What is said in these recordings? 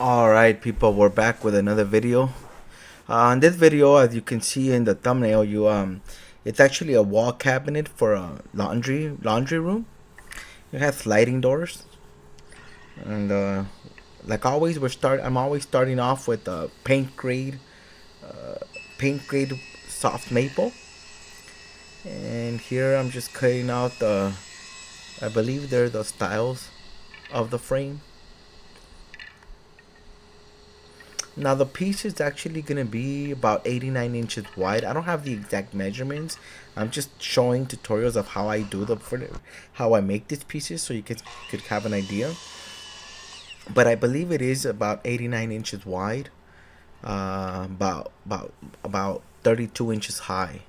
Alright people, we're back with another video. In this video, as you can see in the thumbnail, it's actually a wall cabinet for a laundry room. It has sliding doors, and like always, I'm always starting off with paint grade soft maple. And here I'm just cutting out I believe they're the styles of the frame. Now the piece is actually gonna be about 89 inches wide. I don't have the exact measurements. I'm just showing tutorials of how I do how I make these pieces, so you could have an idea. But I believe it is about 89 inches wide, about 32 inches high.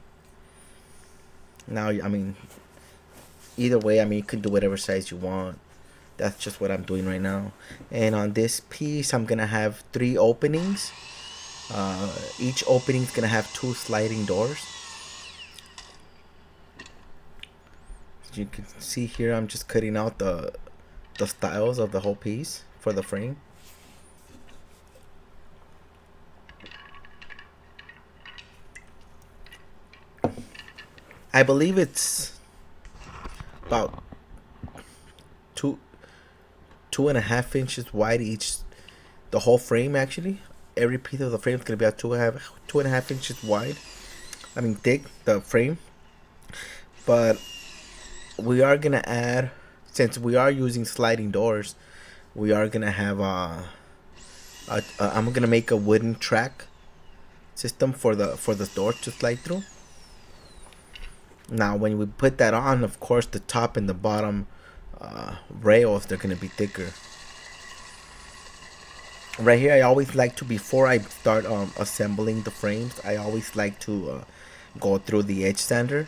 Now, I mean, either way, I mean, you can do whatever size you want. That's just what I'm doing right now. And on this piece, I'm gonna have 3 openings. Each opening is gonna have 2 sliding doors. As you can see here, I'm just cutting out the styles of the whole piece for the frame. I believe it's about 2.5 inches wide each. The whole frame, actually, every piece of the frame is gonna be about 2.5 inches wide. I mean thick, the frame. But we are gonna add, since we are using sliding doors, we are gonna have I'm gonna make a wooden track system for the door to slide through. Now when we put that on, of course the top and the bottom rails, they're gonna be thicker. Right here, I always like to, before I start assembling the frames, I always like to go through the edge sander,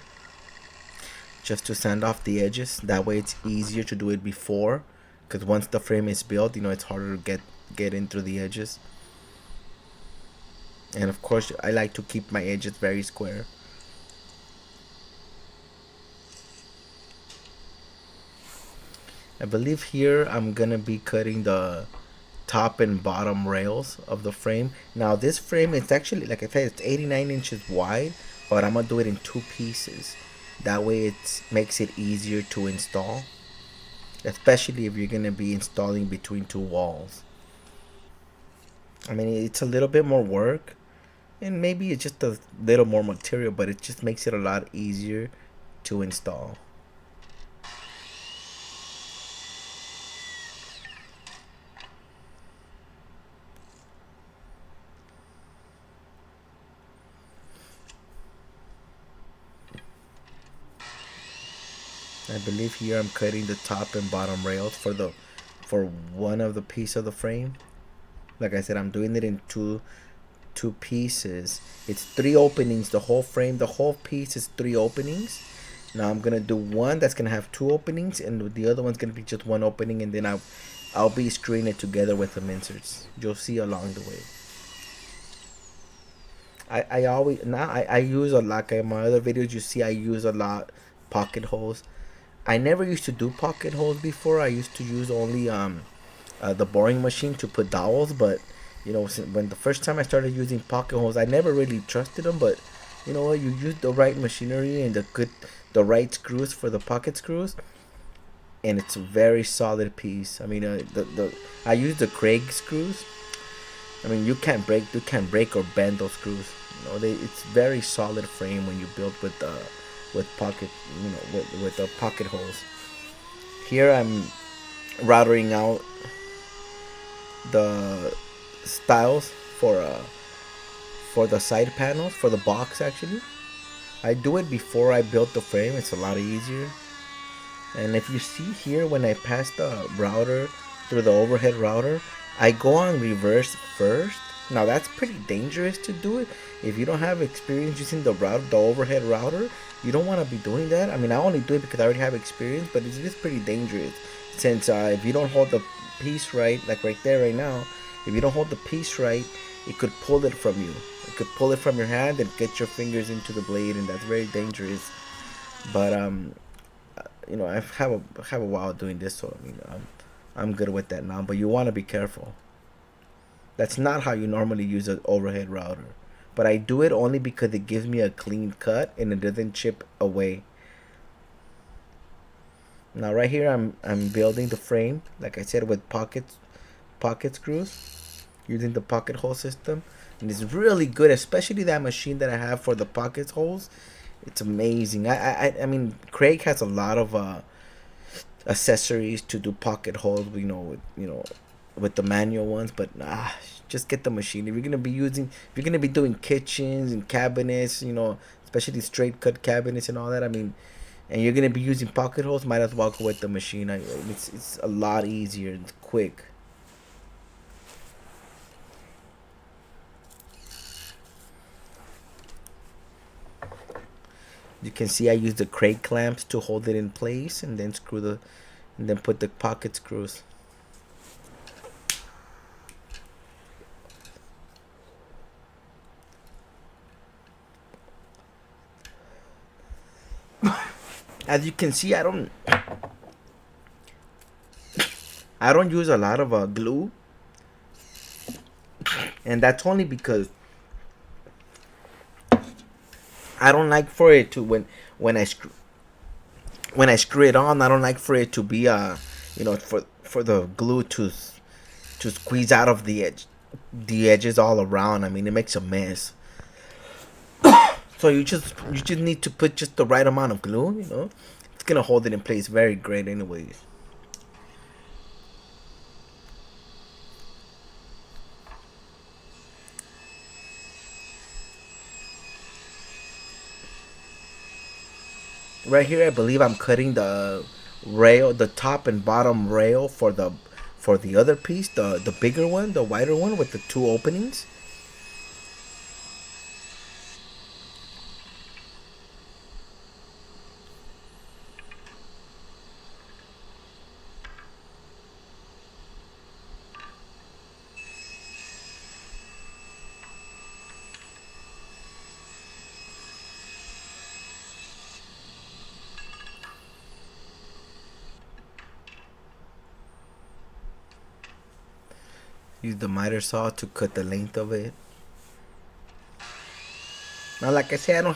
just to sand off the edges. That way it's easier to do it before, because once the frame is built, it's harder to get in through the edges. And of course, I like to keep my edges very square. I believe here I'm gonna be cutting the top and bottom rails of the frame. Now this frame, it's actually, like I said, it's 89 inches wide, but I'm gonna do it in 2 pieces. That way it makes it easier to install, especially if you're gonna be installing between 2 walls. I mean, it's a little bit more work, and maybe it's just a little more material, but it just makes it a lot easier to install. I believe here I'm cutting the top and bottom rails for one of the piece of the frame. Like I said, I'm doing it in two pieces. It's 3 openings. The whole frame, the whole piece is 3 openings. Now I'm gonna do one that's gonna have 2 openings, and the other one's gonna be just 1 opening, and then I'll be screwing it together with some inserts. You'll see along the way. I always, now I use a lot. Like in my other videos, you see I use a lot pocket holes. I never used to do pocket holes before. I used to use only the boring machine to put dowels. But when the first time I started using pocket holes, I never really trusted them. But you know what, you use the right machinery and the right screws for the pocket screws, and it's a very solid piece. I mean, I use the Craig screws. I mean, you can't break or bend those screws. It's very solid frame when you build with pocket, with the pocket holes. Here I'm routering out the styles for the side panels, for the box. Actually, I do it before I build the frame. It's a lot easier. And if you see here, when I pass the router through the overhead router, I go on reverse first. Now that's pretty dangerous to do it. If you don't have experience using the overhead router, you don't want to be doing that. I mean, I only do it because I already have experience, but it's just pretty dangerous. Since if you don't hold the piece right, like right there, right now, if you don't hold the piece right, it could pull it from you. It could pull it from your hand and get your fingers into the blade, and that's very dangerous. But I have a while doing this, so I'm good with that now. But you want to be careful. That's not how you normally use an overhead router. But I do it only because it gives me a clean cut and it doesn't chip away. Now right here I'm building the frame, like I said, with pocket screws, using the pocket hole system. And it's really good, especially that machine that I have for the pocket holes. It's amazing. I mean, Craig has a lot of accessories to do pocket holes, with the manual ones, but just get the machine. If you're gonna be doing kitchens and cabinets, especially straight cut cabinets and all that, I mean, and you're gonna be using pocket holes, might as well go with the machine. It's a lot easier and quick. You can see I use the crate clamps to hold it in place, and then and then put the pocket screws. As you can see, I don't use a lot of glue, and that's only because I don't like for it to when I screw when I screw it on. I don't like for it to be for the glue to squeeze out of the edges all around. I mean, it makes a mess. So you just need to put just the right amount of glue. It's gonna hold it in place very great, anyways. Right here, I believe I'm cutting the top and bottom rail for the other piece, the bigger one, the wider one with the two openings. Use the miter saw to cut the length of it. Now, like I said, I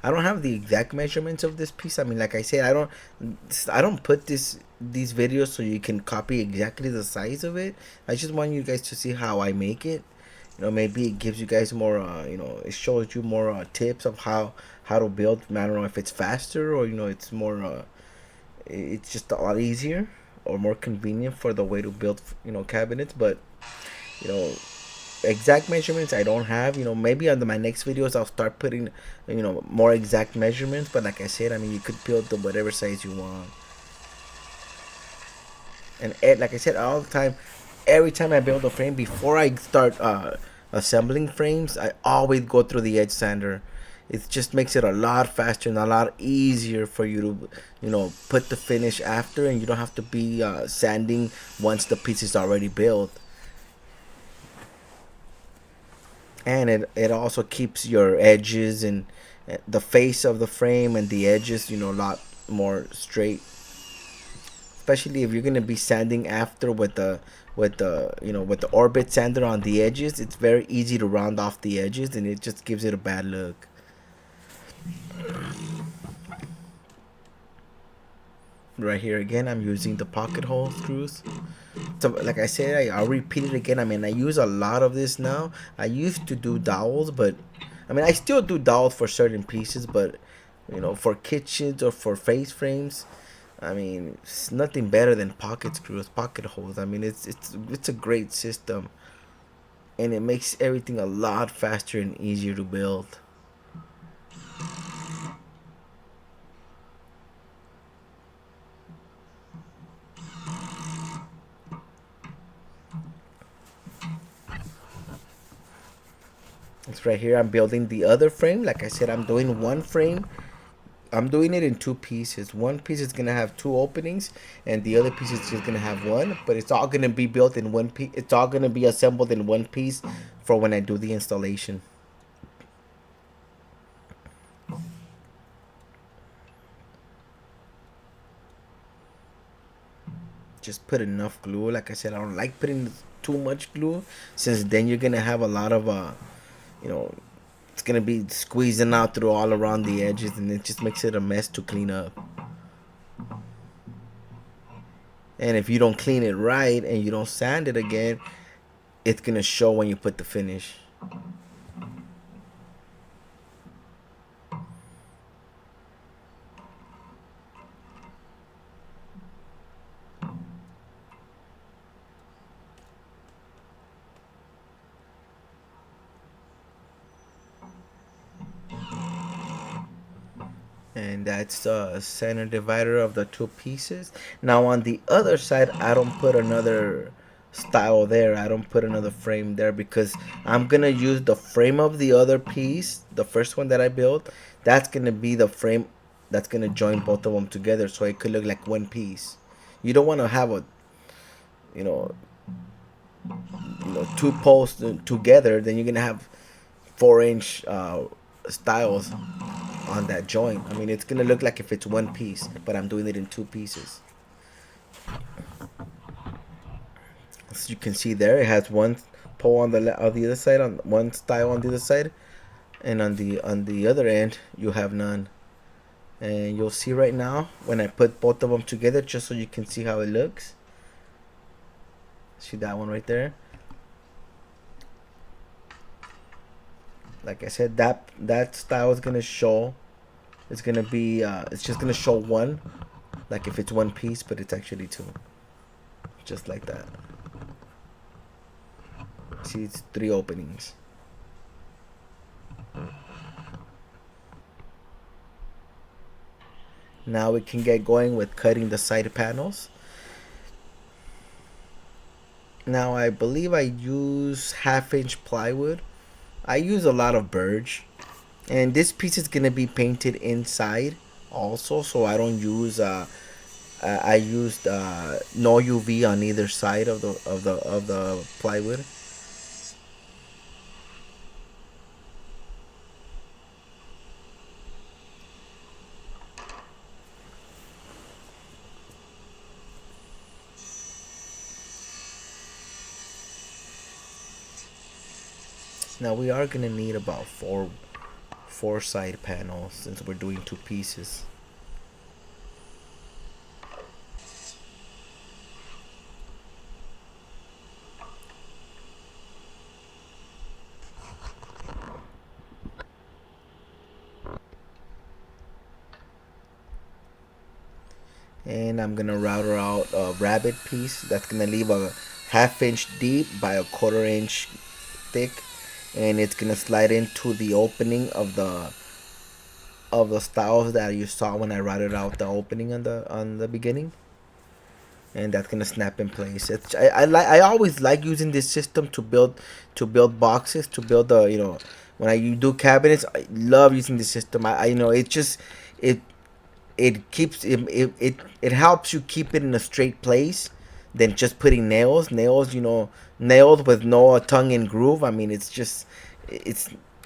don't have the exact measurements of this piece. I mean, like I said, I don't put these videos so you can copy exactly the size of it. I just want you guys to see how I make it. Maybe it gives you guys more. It shows you more tips of how to build. I don't know if it's faster or it's more. It's just a lot easier or more convenient for the way to build cabinets, but you know exact measurements I don't have. Maybe on my next videos I'll start putting more exact measurements, but like I said, I mean, you could build the whatever size you want. And like I said, all the time, every time I build a frame, before I start assembling frames, I always go through the edge sander. It just makes it a lot faster and a lot easier for you to put the finish after, and you don't have to be sanding once the piece is already built. And it also keeps your edges and the face of the frame and the edges a lot more straight, especially if you're gonna be sanding after with the orbit sander on the edges. It's very easy to round off the edges, and it just gives it a bad look. Right here again, I'm using the pocket hole screws. So like I said, I'll repeat it again. I mean, I use a lot of this now. I used to do dowels, but I mean, I still do dowels for certain pieces, but for kitchens or for face frames, I mean, it's nothing better than pocket screws, pocket holes. I mean, it's a great system, and it makes everything a lot faster and easier to build. It's right here. I'm building the other frame. Like I said, I'm doing one frame. I'm doing it in two pieces. One piece is gonna have two openings, and the other piece is just gonna have one. But it's all gonna be built in one piece. It's all gonna be assembled in one piece for when I do the installation. Just put enough glue. Like I said, I don't like putting too much glue, since then you're gonna have a lot of you know, it's gonna be squeezing out through all around the edges, and it just makes it a mess to clean up. And if you don't clean it right and you don't sand it again, it's gonna show when you put the finish. And that's the center divider of the two pieces. Now on the other side, I don't put another style there. I don't put another frame there because I'm gonna use the frame of the other piece, the first one that I built. That's gonna be the frame that's gonna join both of them together, so it could look like one piece. You don't want to have a, you know, two posts together. Then you're gonna have 4-inch styles on that joint. I mean, it's gonna look like if it's one piece, but I'm doing it in two pieces. As you can see there, it has one pole on the other side, on one style on the other side, and on the other end you have none. And you'll see right now when I put both of them together, just so you can see how it looks. See that one right there? Like I said, that style is gonna show. It's gonna be. It's just gonna show one, like if it's one piece, but it's actually two. Just like that. See, it's 3 openings. Now we can get going with cutting the side panels. Now I believe I use 1/2-inch plywood. I use a lot of birch, and this piece is gonna be painted inside also, so I don't use I used no UV on either side of the plywood. Now we are gonna need about four side panels since we're doing 2 pieces. And I'm gonna router out a rabbit piece that's gonna leave a 1/2 inch deep by a 1/4 inch thick, and it's gonna slide into the opening of the styles that you saw when I routed out the opening on the beginning, and that's gonna snap in place. I always like using this system to build boxes, to build the, when you do cabinets. I love using this system. I it just it it keeps it helps you keep it in a straight place than just putting nails, nails with no tongue and groove. I mean, it's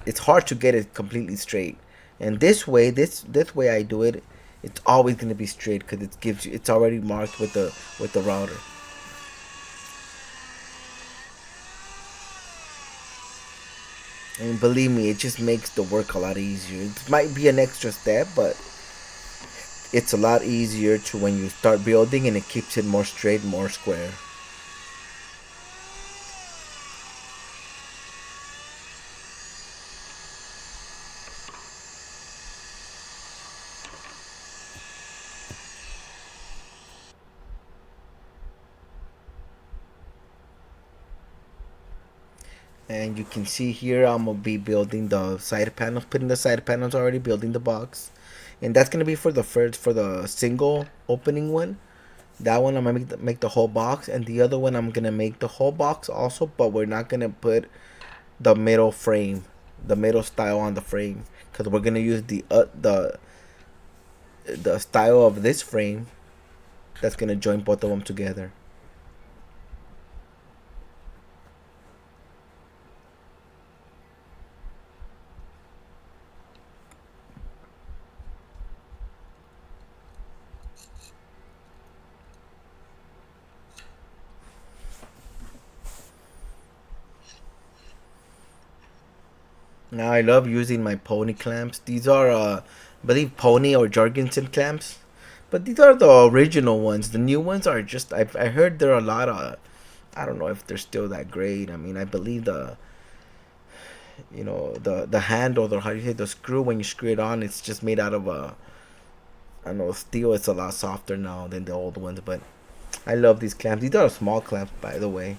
it's hard to get it completely straight. And this way I do it, it's always going to be straight because it's already marked with the router. And believe me, it just makes the work a lot easier. It might be an extra step, but it's a lot easier to when you start building, and it keeps it more straight, more square. And you can see here I'm gonna be building the side panels, putting the side panels already, building the box. And that's gonna be for the single opening one. That one I'm gonna make the whole box, and the other one I'm gonna make the whole box also, but we're not gonna put the middle frame, the middle style on the frame, because we're gonna use the style of this frame that's gonna join both of them together. Now I love using my pony clamps. These are, I believe, pony or Jorgensen clamps, but these are the original ones. The new ones are just I heard there are a lot of. I don't know if they're still that great. I mean, I believe the the handle or how you say the screw when you screw it on, it's just made out of a I don't know steel. It's a lot softer now than the old ones, but I love these clamps. These are small clamps, by the way.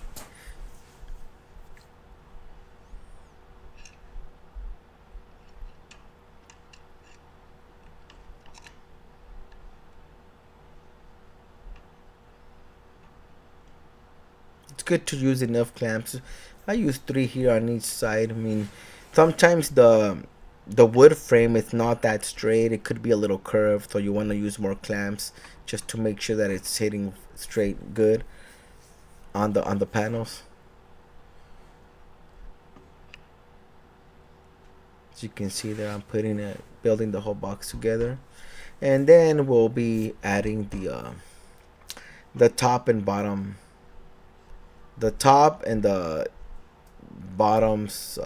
It's good to use enough clamps. I use three here on each side. I mean, sometimes the wood frame is not that straight. It could be a little curved, so you want to use more clamps just to make sure that it's hitting straight good on the panels. As you can see there, I'm putting it, building the whole box together, and then we'll be adding the top and bottom, the top and the bottoms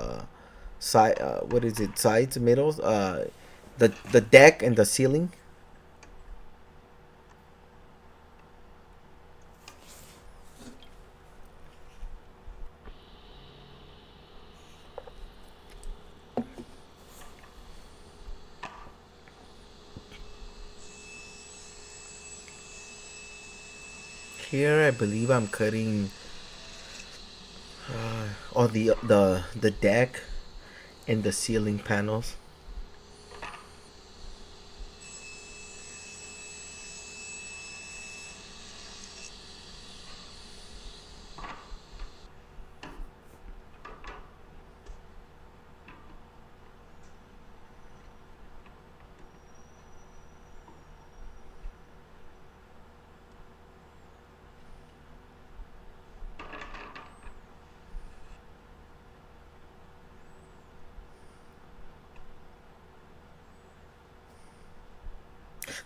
side. What is it? Sides, middles. The deck and the ceiling. Here, I believe I'm cutting all the deck and the ceiling panels.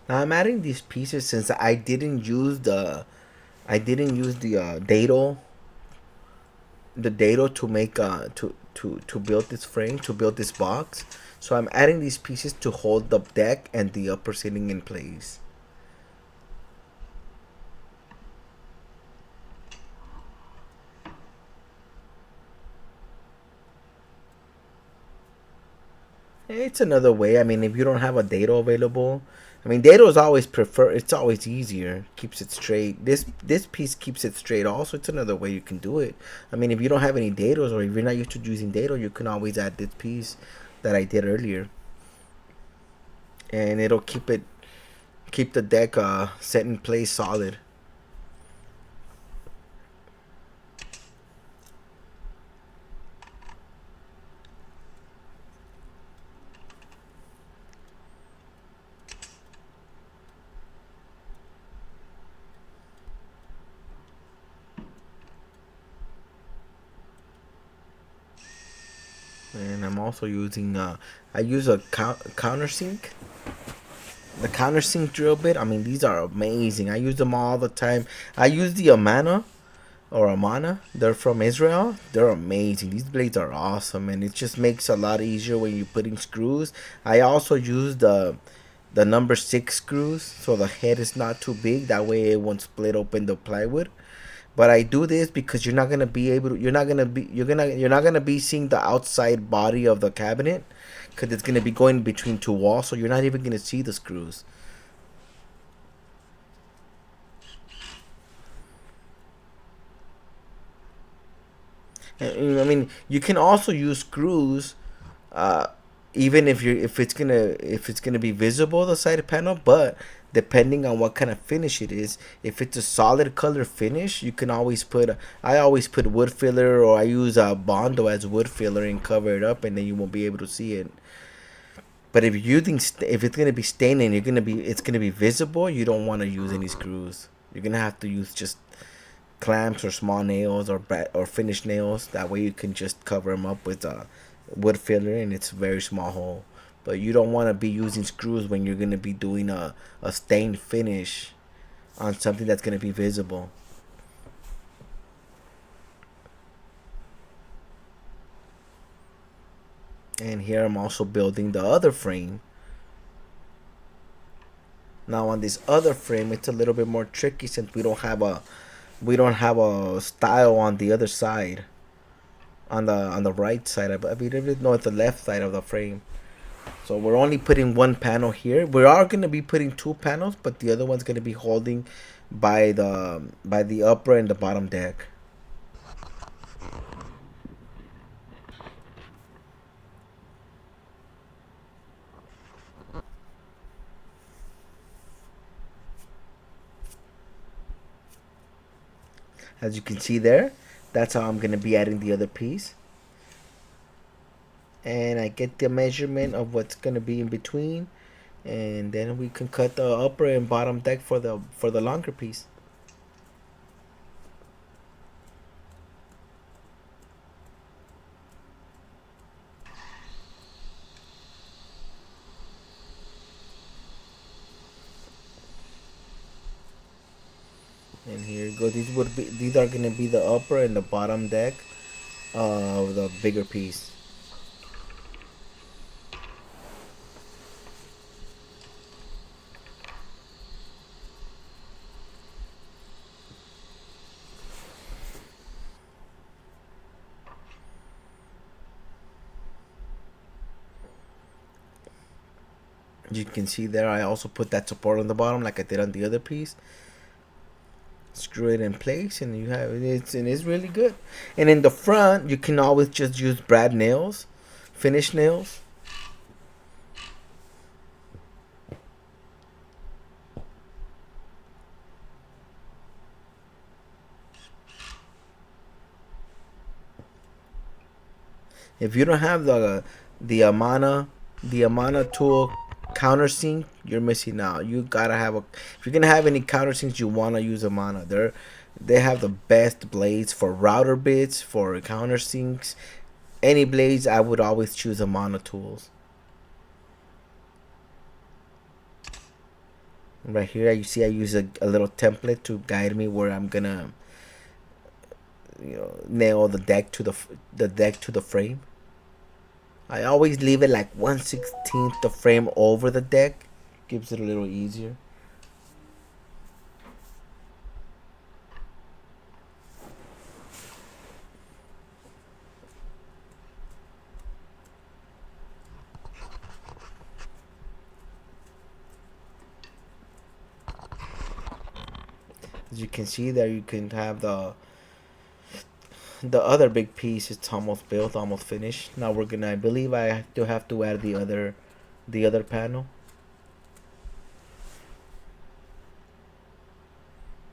Now I'm adding these pieces since I didn't use the dado to make to build this frame, to build this box. So I'm adding these pieces to hold the deck and the upper ceiling in place. It's another way. I mean, if you don't have a dado available, I mean, dado is always prefer. It's always easier. Keeps it straight. This piece keeps it straight. Also, it's another way you can do it. I mean, if you don't have any dados or if you're not used to using dado, you can always add this piece that I did earlier, and it'll keep the deck set in place solid. And I'm also using I use a countersink. The countersink drill bit. I mean, these are amazing. I use them all the time. I use the Amana or Amana. They're from Israel. They're amazing. These blades are awesome, and it just makes it a lot easier when you're putting screws. I also use the number 6 screws, so the head is not too big. That way, it won't split open the plywood. But I do this because you're not gonna be able to, you're not gonna be seeing the outside body of the cabinet because it's gonna be going between two walls, so you're not even gonna see the screws. I mean, you can also use screws, uh, even if it's gonna be visible the side panel. But depending on what kind of finish it is, if it's a solid color finish, you can always put. I always put wood filler, or I use a bondo as wood filler and cover it up, and then you won't be able to see it. But if you're using, if it's gonna be staining, it's gonna be visible. You don't want to use any screws. You're gonna have to use just clamps or small nails or finished nails. That way you can just cover them up with a wood filler, and it's a very small hole. But you don't want to be using screws when you're gonna be doing a stained finish on something that's gonna be visible. And here I'm also building the other frame. Now on this other frame, it's a little bit more tricky since we don't have a style on the other side, on the right side. I believe no, it's the left side of the frame. So we're only putting one panel here. We are gonna be putting two panels, but the other one's gonna be holding by the upper and the bottom deck. As you can see there, that's how I'm gonna be adding the other piece. And I get the measurement of what's gonna be in between, and then we can cut the upper and bottom deck for the longer piece. And here you go. These are gonna be the upper and the bottom deck of the bigger piece. You can see there I also put that support on the bottom like I did on the other piece. Screw it in place and you have it's really good. And in the front you can always just use brad nails, finish nails. If you don't have the Amana tool countersink, you're missing out. You gotta have a if you're gonna have any countersinks, you wanna use Amana. They have the best blades for router bits, for countersinks. Any blades, I would always choose Amana tools. Right here, you see I use a little template to guide me where I'm gonna nail the deck to the frame. I always leave it like 1/16 the frame over the deck. Gives it a little easier. As you can see there, you can have the other big piece. It's almost built, almost finished. Now we're gonna, I believe I still have to add the other panel.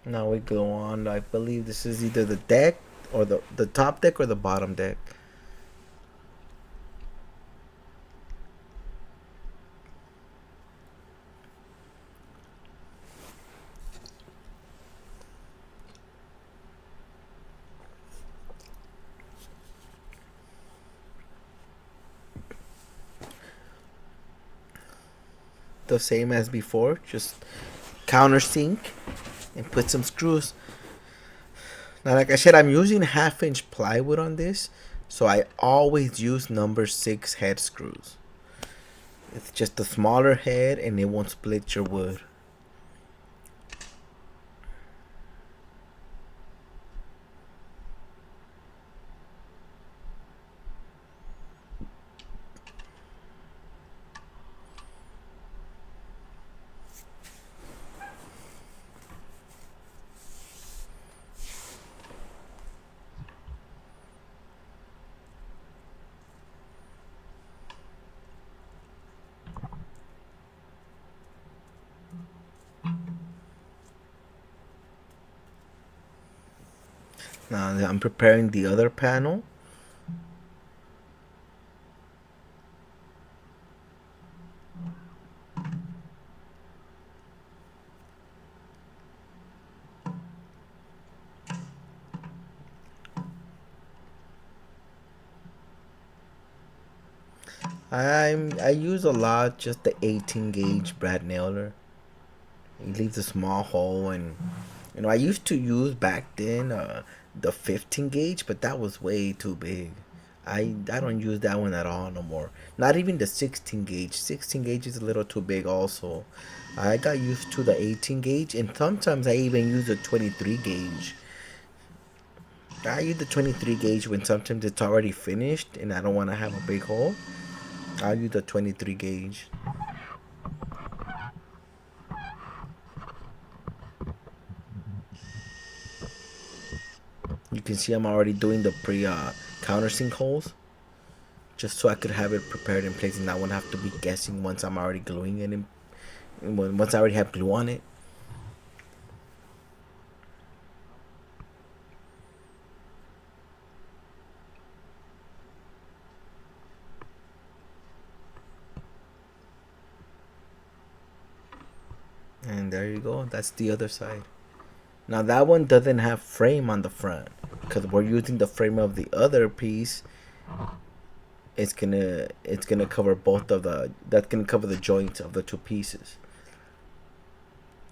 Now we go on. I believe this is either the deck or the top deck or the bottom deck. The same as before, just countersink and put some screws. Now, like I said, I'm using 1/2 inch plywood on this, so I always use number 6 head screws. It's just a smaller head and it won't split your wood. Now I'm preparing the other panel. I use a lot just the 18 gauge brad nailer. It leaves a small hole, and I used to use back then the 15 gauge, but that was way too big. I don't use that one at all no more. Not even the 16 gauge. 16 gauge is a little too big also. I got used to the 18 gauge, and sometimes I even use the 23 gauge. I use the 23 gauge when sometimes it's already finished and I don't want to have a big hole. I'll use the 23 gauge. You can see I'm already doing the pre countersink holes, just so I could have it prepared in place and not want to have to be guessing once I'm already gluing it in, once I already have glue on it. And there you go. That's the other side. Now that one doesn't have frame on the front because we're using the frame of the other piece. It's gonna cover both of the, that's gonna cover the joints of the two pieces,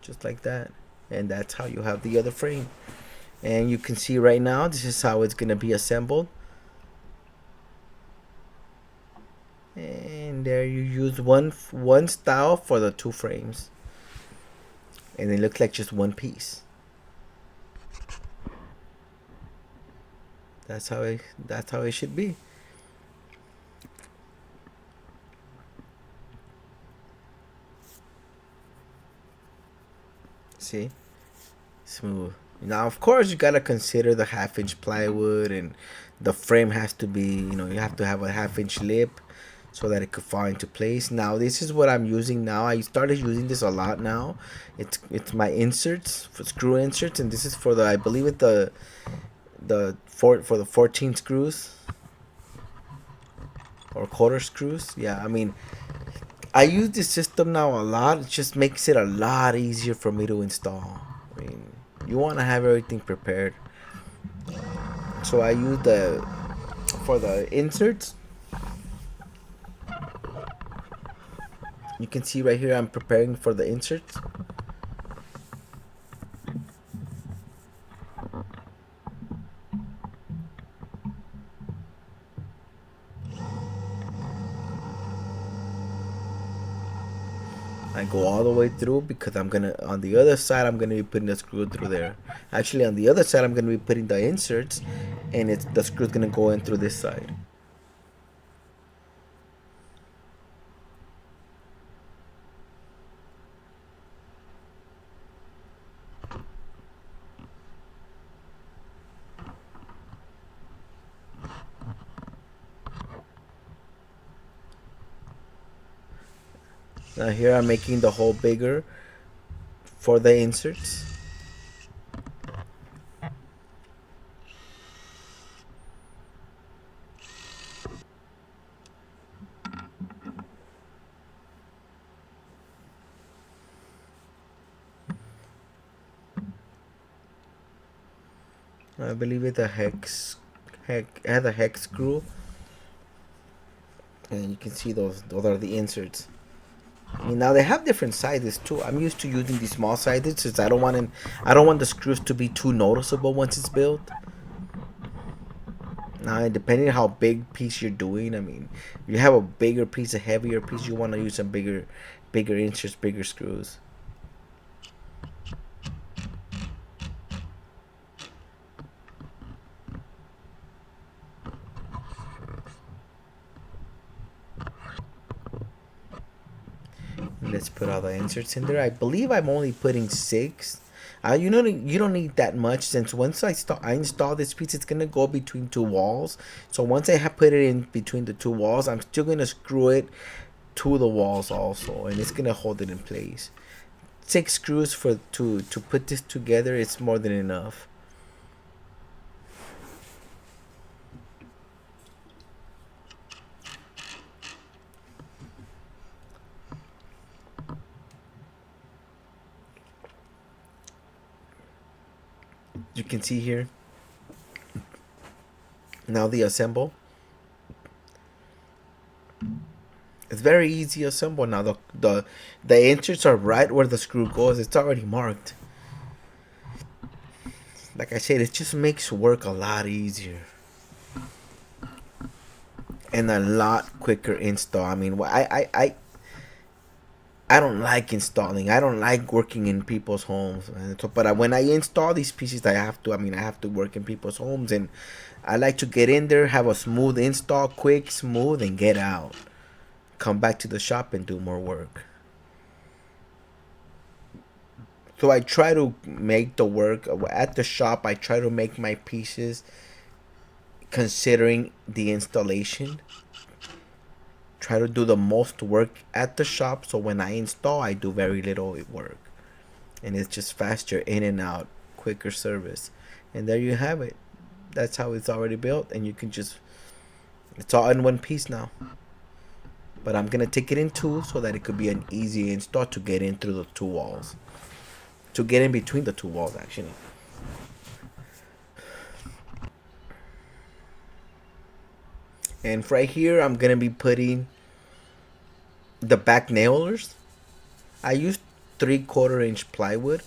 just like that. And that's how you have the other frame. And you can see right now this is how it's gonna be assembled. And there you use one style for the two frames, and it looks like just one piece. That's how it should be. See, smooth. Now, of course, you gotta consider the half-inch plywood, and the frame has to be, you have to have a half-inch lip so that it could fall into place. Now, this is what I'm using now. I started using this a lot now. It's my inserts, for screw inserts, and this is for the, I believe it for the 14 screws or quarter screws. Yeah, I mean, I use this system now a lot. It just makes it a lot easier for me to install. I mean, you want to have everything prepared. So I use for the inserts. You can see right here I'm preparing for the inserts. I go all the way through because on the other side I'm gonna be putting the screw through there. Actually, on the other side I'm gonna be putting the inserts, and the screw's gonna go in through this side. Now here I'm making the hole bigger for the inserts. I believe it's a it has a hex screw, and you can see those are the inserts. I mean, now they have different sizes too. I'm used to using these small sizes since I don't want the screws to be too noticeable once it's built. Now, depending on how big piece you're doing, I mean, if you have a bigger piece, a heavier piece, you want to use some bigger inserts, bigger screws. Let's put all the inserts in there. I believe I'm only putting 6. You don't need that much, since once I install this piece, it's gonna go between two walls. So once I have put it in between the two walls, I'm still gonna screw it to the walls also, and it's gonna hold it in place. 6 screws to put this together. It's more than enough. You can see here. Now the assemble. It's very easy to assemble now. The inserts are right where the screw goes. It's already marked. Like I said, it just makes work a lot easier. and a lot quicker install. I mean, I don't like installing. I don't like working in people's homes. And so, but when I install these pieces, I have to. I mean, I have to work in people's homes, and I like to get in there, have a smooth install, quick, smooth, and get out. Come back to the shop and do more work. So I try to make the work at the shop. I try to make my pieces considering the installation. Try to do the most work at the shop, so when I install, I do very little work, and it's just faster in and out, quicker service. And there you have it. That's how it's already built, and you can just, it's all in one piece now. But I'm gonna take it in two so that it could be an easy install to get in through the two walls, to get in between the two walls actually. And right here, I'm gonna be putting the back nailers. I used 3/4 inch plywood,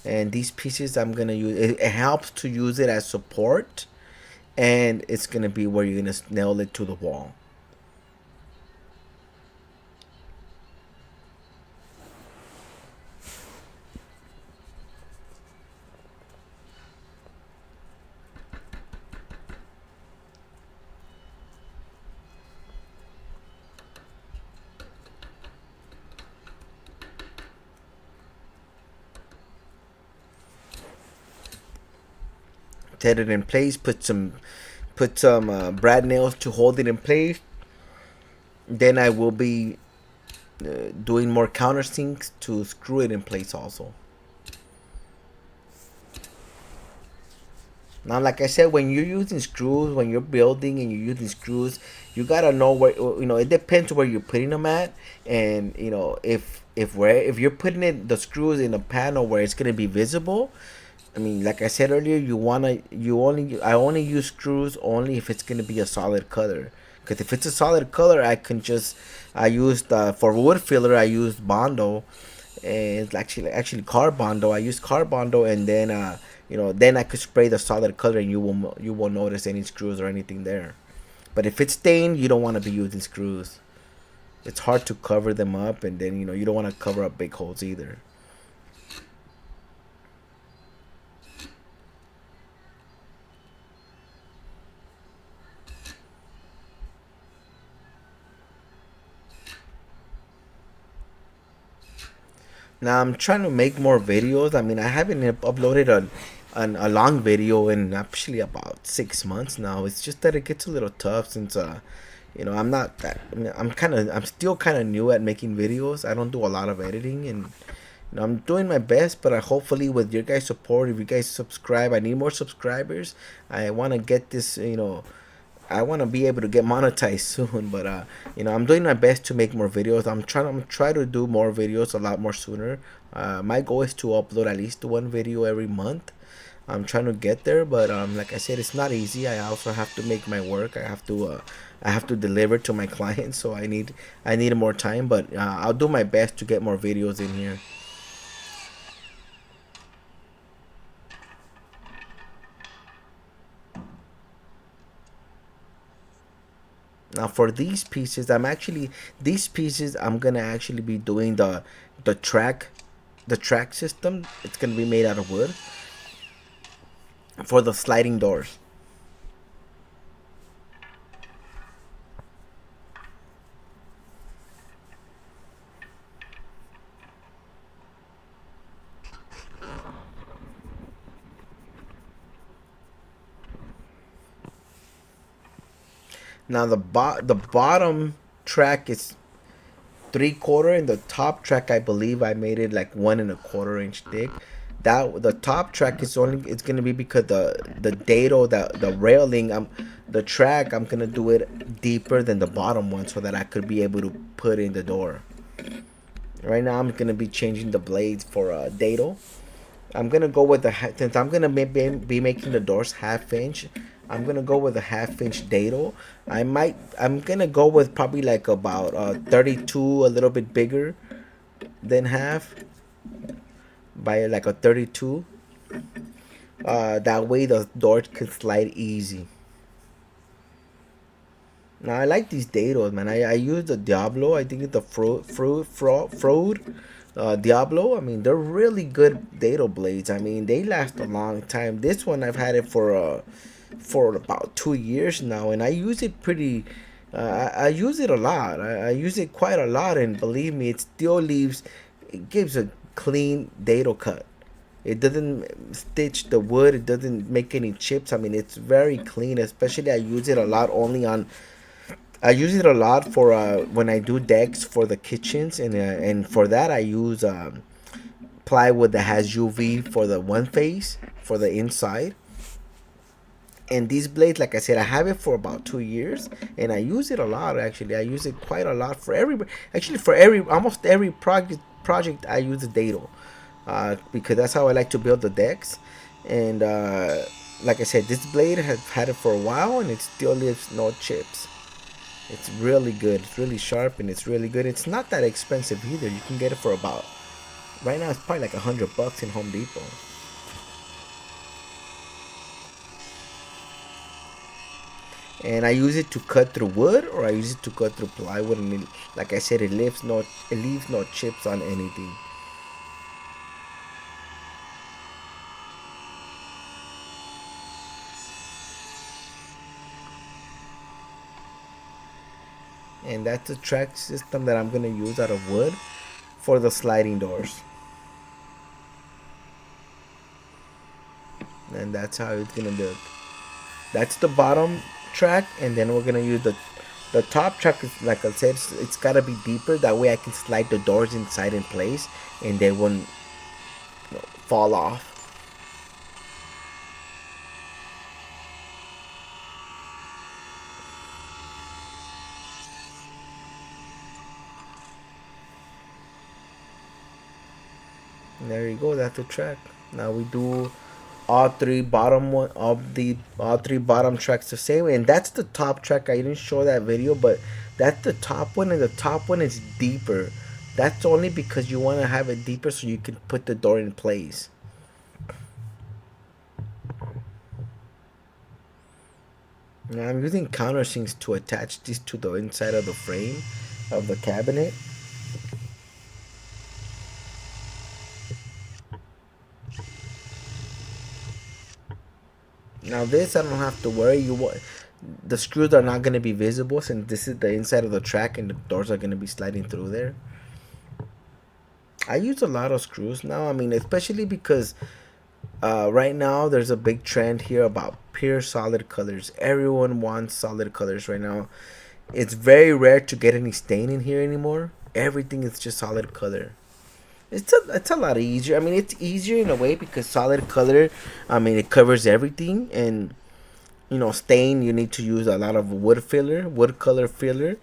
and these pieces I'm gonna use. It helps to use it as support, and it's gonna be where you're gonna nail it to the wall. Set it in place. Put some brad nails to hold it in place. Then I will be doing more countersinks to screw it in place also. Now, like I said, when you're using screws, when you're building and you're using screws, you gotta know where, it depends where you're putting them at, and if you're putting it the screws in a panel where it's gonna be visible. I mean, like I said earlier, I only use screws only if it's gonna be a solid color. Because if it's a solid color, I used for wood filler, I used Bondo, and it's actually car Bondo. I used car Bondo, and then then I could spray the solid color, and you won't notice any screws or anything there. But if it's stained, you don't want to be using screws. It's hard to cover them up, and then you don't want to cover up big holes either. Now I'm trying to make more videos. I mean, I haven't uploaded a long video in actually about 6 months now. It's just that it gets a little tough since I'm not that. I mean, I'm still kind of new at making videos. I don't do a lot of editing, and I'm doing my best. But hopefully with your guys' support, if you guys subscribe, I need more subscribers. I want to get this. I want to be able to get monetized soon, but I'm doing my best to make more videos. I'm try to do more videos a lot more sooner. My goal is to upload at least one video every month. I'm trying to get there, but like I said, it's not easy. I also have to make my work. I have to deliver to my clients, so I need more time. But I'll do my best to get more videos in here. Now for these pieces I'm gonna actually be doing the track the track system. It's gonna be made out of wood for the sliding doors. Now the bottom track is 3/4, and the top track I believe I made it like 1 1/4 inch thick. That the top track is only it's gonna be because the dado the railing the track I'm gonna do it deeper than the bottom one so that I could be able to put in the door. Right now I'm gonna be changing the blades for dado. I'm gonna go with since I'm gonna be making the doors 1/2 inch. I'm gonna go with a 1/2 inch dado. I'm gonna go with probably like about 32, a little bit bigger than half, by like a 32. That way the door can slide easy. Now I like these dados, man. I use the Diablo. I think it's the Fraud Diablo. I mean, they're really good dado blades. I mean, they last a long time. This one I've had it for about 2 years now, and I use it pretty. I use it a lot. I use it quite a lot, and believe me, it still leaves. It gives a clean dado cut. It doesn't stitch the wood. It doesn't make any chips. I mean, it's very clean. Especially, I use it a lot only on. I use it a lot for when I do decks for the kitchens, and for that I use plywood that has UV for the one face for the inside. And these blades, like I said, I have it for about 2 years, and I use it a lot. Actually, I use it quite a lot for every. Actually, for every almost every project I use a dado, because that's how I like to build the decks. And like I said, this blade has had it for a while, and it still leaves no chips. It's really good. It's really sharp, and it's really good. It's not that expensive either. You can get it for about right now. It's probably like $100 in Home Depot. And I use it to cut through wood, or I use it to cut through plywood. And like I said, it leaves no chips on anything. And that's the track system that I'm gonna use out of wood for the sliding doors. And that's how it's gonna look. That's the bottom track, and then we're gonna use the top track. Is like I said, it's gotta be deeper. That way I can slide the doors inside in place, and they won't fall off. And there you go. That's the track. Now we do all three bottom tracks the same way, and that's the top track. I didn't show that video, but that's the top one, and the top one is deeper. That's only because you want to have it deeper so you can put the door in place. Now I'm using countersinks to attach this to the inside of the frame of the cabinet. Now this I don't have to worry. The screws are not going to be visible since this is the inside of the track and the doors are going to be sliding through there. I use a lot of screws now. I mean, especially because right now there's a big trend here about pure solid colors. Everyone wants solid colors right now. It's very rare to get any stain in here anymore. Everything is just solid color. It's a lot easier. I mean, it's easier in a way because solid color, I mean, it covers everything. And stain, you need to use a lot of wood color filler,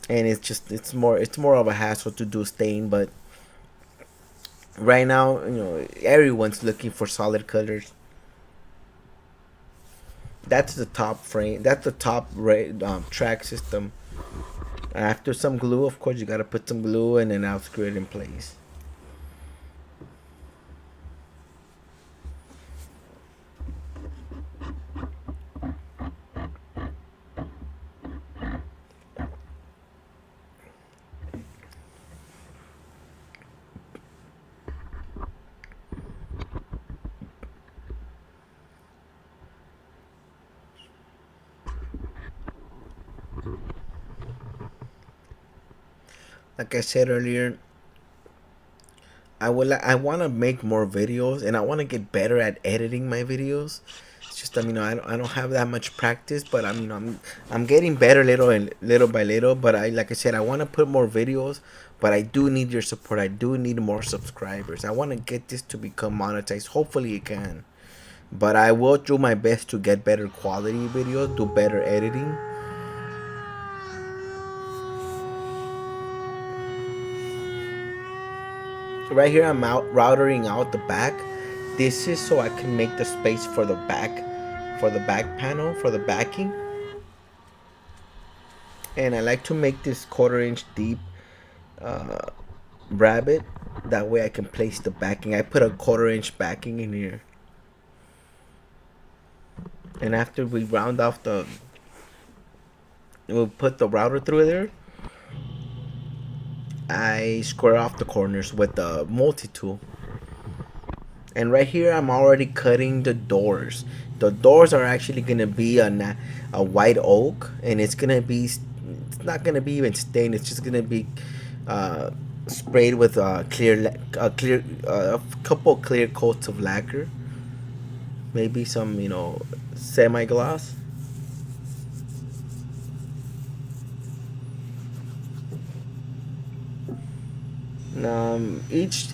and it's more of a hassle to do stain. But right now, everyone's looking for solid colors. That's the top frame. That's the top track system. After some glue, of course, you gotta put some glue, and then I'll screw it in place. Like I said earlier, I want to make more videos, and I want to get better at editing my videos. It's just I don't have that much practice, but I'm getting better little by little. But like I said, I want to put more videos, but I do need your support. I do need more subscribers. I want to get this to become monetized. Hopefully it can. But I will do my best to get better quality videos, do better editing. Right here I'm out routering out the back. This is so I can make the space for the back panel, for the backing. And I like to make this 1/4 inch deep uh, rabbet. That way I can place the backing. I put a 1/4 inch backing in here. And after we round off we'll put the router through there. I square off the corners with the multi-tool. And right here, I'm already cutting the doors. The doors are actually gonna be a white oak, and it's not gonna be even stained. It's just gonna be uh, sprayed with a couple clear coats of lacquer, maybe some semi gloss.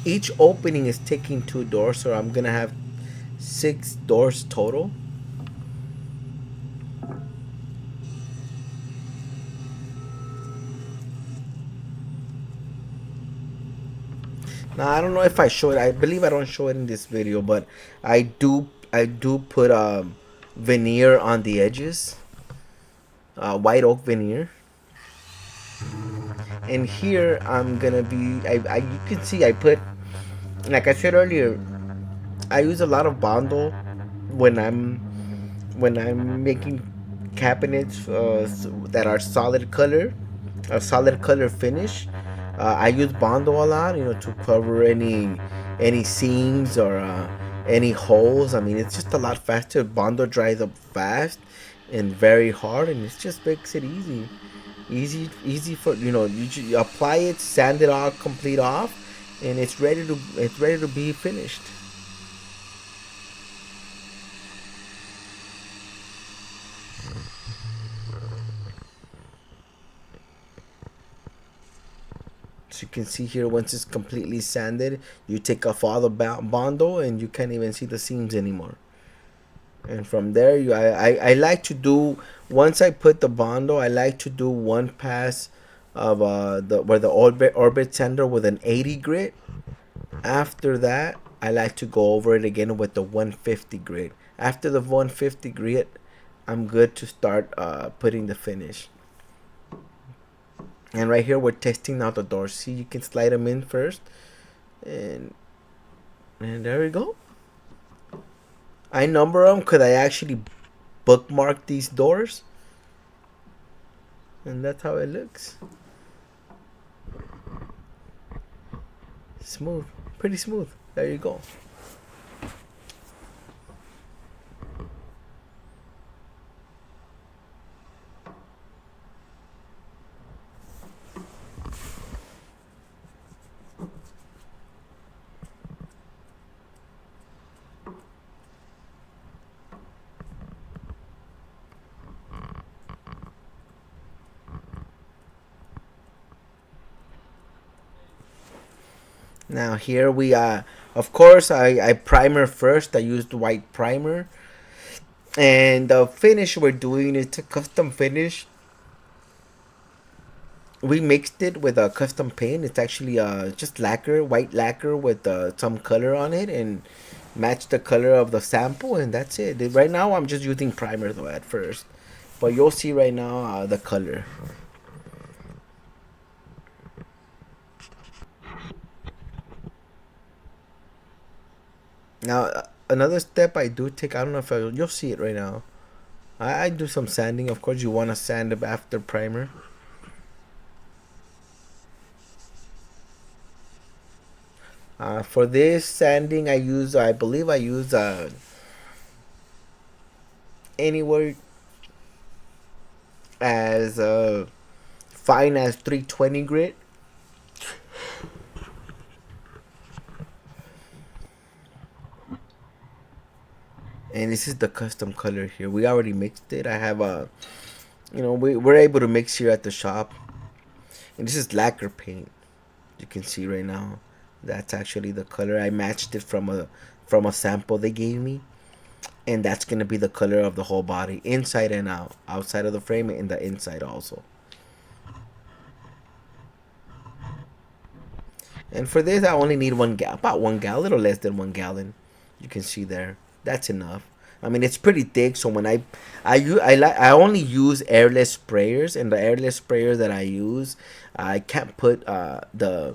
Each opening is taking two doors, so I'm gonna have six doors total. Now I don't know if I show it. I believe I don't show it in this video, but I do put veneer on the edges, white oak veneer. And here I'm gonna be. You can see I put, like I said earlier, I use a lot of bondo when I'm making cabinets that are solid color, a solid color finish. I use bondo a lot, to cover any seams or any holes. I mean, it's just a lot faster. Bondo dries up fast and very hard, and it just makes it easy for you apply it, sand it all complete off, and it's ready to be finished. So you can see here, once it's completely sanded, you take off all the bondo and you can't even see the seams anymore. And from there, I like to do, once I put the bondo, I like to do one pass of the where the orbit sander with an 80 grit. After that, I like to go over it again with the 150 grit. After the 150 grit, I'm good to start putting the finish. And right here, we're testing out the doors. See, you can slide them in first, and there we go. I number them because I actually bookmark these doors, and that's how it looks. Smooth, pretty smooth. There you go. Now here we of course I primer first. I used white primer, and the finish we're doing is a custom finish. We mixed it with a custom paint. It's actually just lacquer, white lacquer with some color on it, and match the color of the sample, and that's it. Right now I'm just using primer though at first, but you'll see right now the color. Now another step I do take, I don't know if you'll see it right now. I do some sanding. Of course, you want to sand it after primer. For this sanding, I believe I use anywhere as fine as 320 grit. And this is the custom color here. We already mixed it. I have we're able to mix here at the shop. And this is lacquer paint. You can see right now. That's actually the color. I matched it from a sample they gave me. And that's gonna be the color of the whole body, inside and out, outside of the frame and the inside also. And for this, I only need about 1 gallon, a little less than 1 gallon. You can see there. That's enough. I mean, it's pretty thick. So when I only use airless sprayers, and the airless sprayers that I use, I can't put the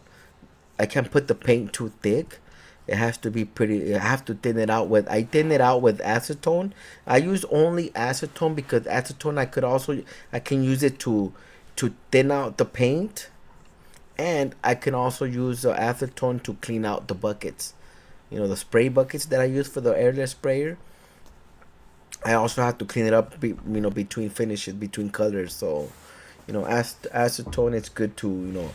paint too thick. It has to be pretty. I have to thin it out with. I thin it out with acetone. I use only acetone because acetone I can use it to thin out the paint, and I can also use acetone to clean out the buckets. You know, the spray buckets that I use for the airless sprayer. I also have to clean it up, between finishes, between colors. So, acetone is good to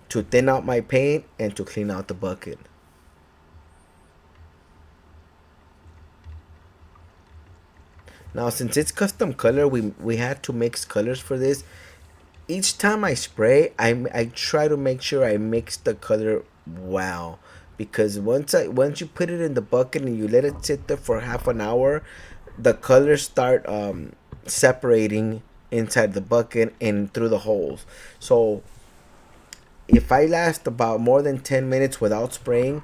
to thin out my paint and to clean out the bucket. Now, since it's custom color, we had to mix colors for this. Each time I spray, I try to make sure I mix the color well, because once you put it in the bucket and you let it sit there for half an hour, the colors start separating inside the bucket and through the holes. So if I last about more than 10 minutes without spraying,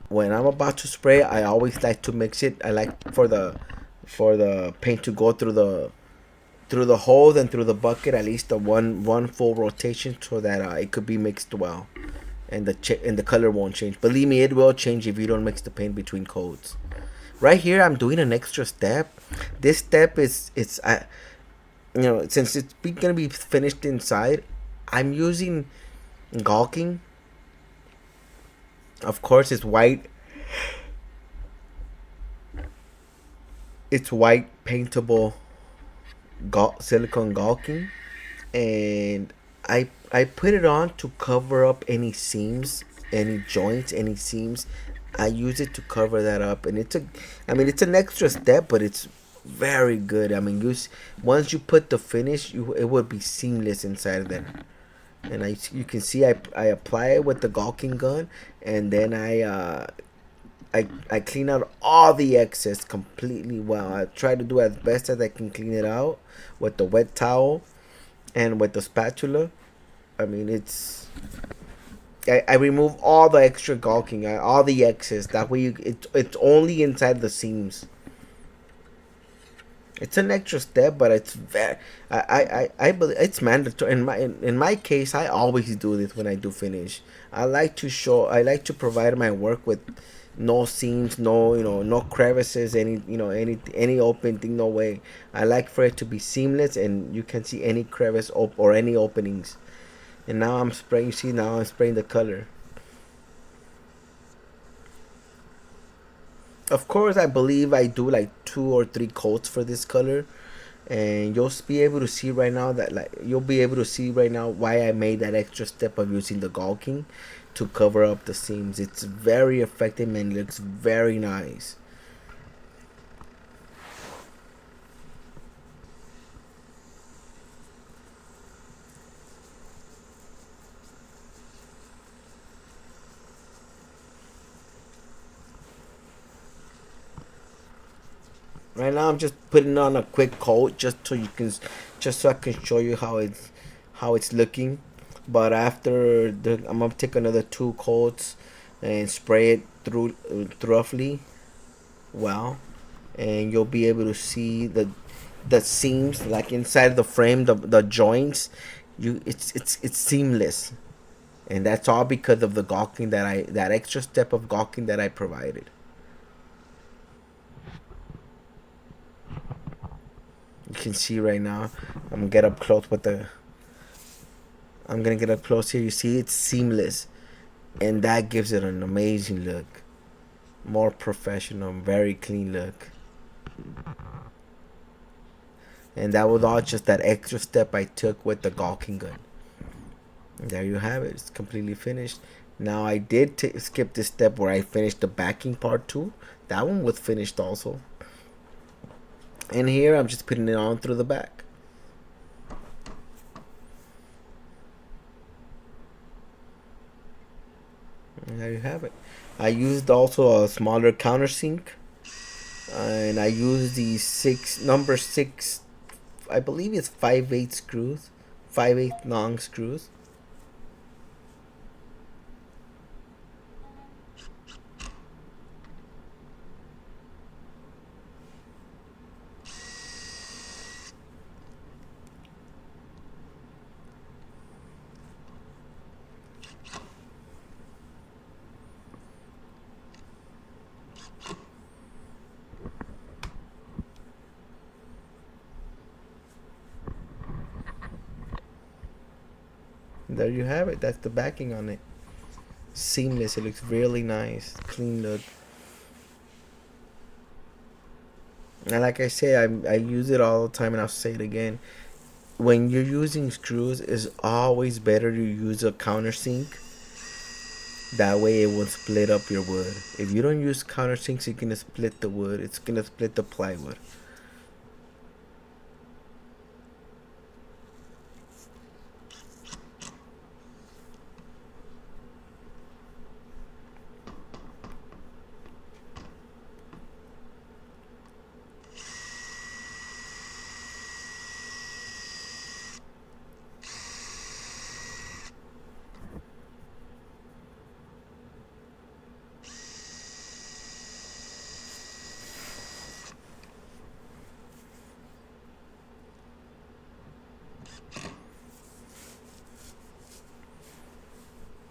when I'm about to spray, I always like to mix it. I like for the paint to go through the holes and through the bucket at least the one full rotation, so that it could be mixed well, and the color won't change. Believe me, it will change if you don't mix the paint between coats. Right here, I'm doing an extra step. This step is it's since gonna be finished inside, I'm using caulking. Of course, it's white. It's white paintable silicone caulking, and I put it on to cover up any seams, any joints, any seams. I use it to cover that up, and it's an extra step, but it's very good. I mean, once you put the finish, it would be seamless inside there. And you can see I apply it with the caulking gun, and then I clean out all the excess completely well. I try to do as best as I can clean it out with the wet towel and with the spatula. I mean, I remove all the extra caulking, all the excess. That way, it's only inside the seams. It's an extra step, but it's very. I believe it's mandatory. In my case, I always do this when I do finish. I like to provide my work with no seams, no crevices, any open thing, no way. I like for it to be seamless, and you can see any crevice or any openings. And now I'm spraying. You see, now I'm spraying the color. Of course, I believe I do like 2 or 3 coats for this color, and be able to see right now why I made that extra step of using the caulking to cover up the seams. It's very effective and looks very nice. Right now, I'm just putting on a quick coat just so I can show you how it's looking. But I'm gonna take another 2 coats and spray it through roughly well, and you'll be able to see the seams like inside the frame, the joints. It's seamless, and that's all because of the caulking that extra step of caulking that I provided. You can see right now. I'm gonna get up close with the. I'm gonna get up close here. You see, it's seamless, and that gives it an amazing look. More professional, very clean look. And that was all just that extra step I took with the caulking gun. And there you have it. It's completely finished. Now I did skip this step where I finished the backing part too. That one was finished also. And here I'm just putting it on through the back. And there you have it. I used also a smaller countersink, and I used the number 6. I believe it's 5/8 screws, 5/8 long screws. there you have it. That's the backing on it. Seamless. It looks really nice. Clean look. And like I say, I use it all the time, and I'll say it again. When you're using screws, it's always better to use a countersink. That way it won't split up your wood. If you don't use countersinks, it's gonna split the wood. It's gonna split the plywood.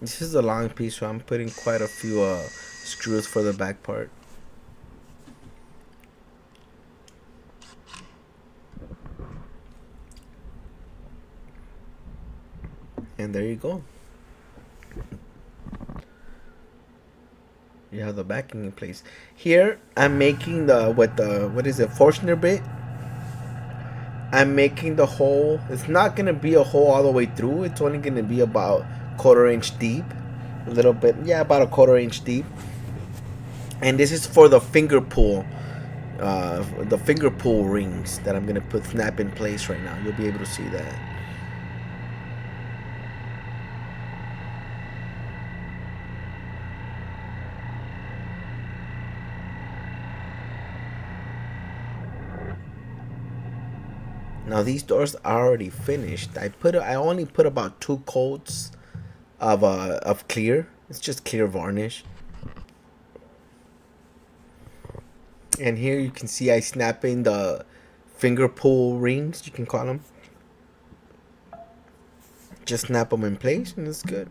This is a long piece, so I'm putting quite a few screws for the back part. And there you go. You have the backing in place. Here I'm making the what is it, Forstner bit. I'm making the hole. It's not gonna be a hole all the way through. It's only gonna be about quarter-inch deep, a little bit, yeah, about a quarter-inch deep. And this is for the finger pull, rings that I'm gonna snap in place right now. You'll be able to see that. Now these doors are already finished. I only put about 2 coats of clear. It's just clear varnish. And here you can see I snap in the finger pull rings, you can call them. Just snap them in place and it's good.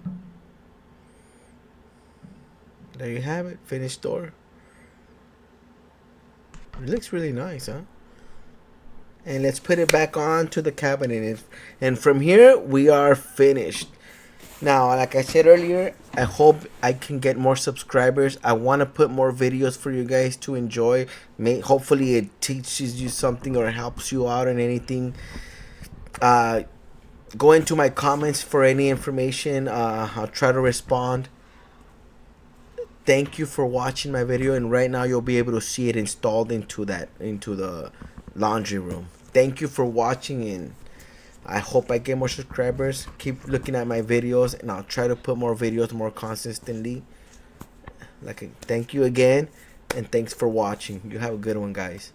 There you have it, finished door. It looks really nice, huh? And let's put it back on to the cabinet. And from here, we are finished. Now, like I said earlier, I hope I can get more subscribers. I want to put more videos for you guys to enjoy. Hopefully it teaches you something or helps you out in anything. Go into my comments for any information. I'll try to respond. Thank you for watching my video, and right now you'll be able to see it installed into the laundry room. Thank you for watching, and I hope I get more subscribers. Keep looking at my videos, and I'll try to put more videos more consistently. Thank you again, and thanks for watching. You have a good one, guys.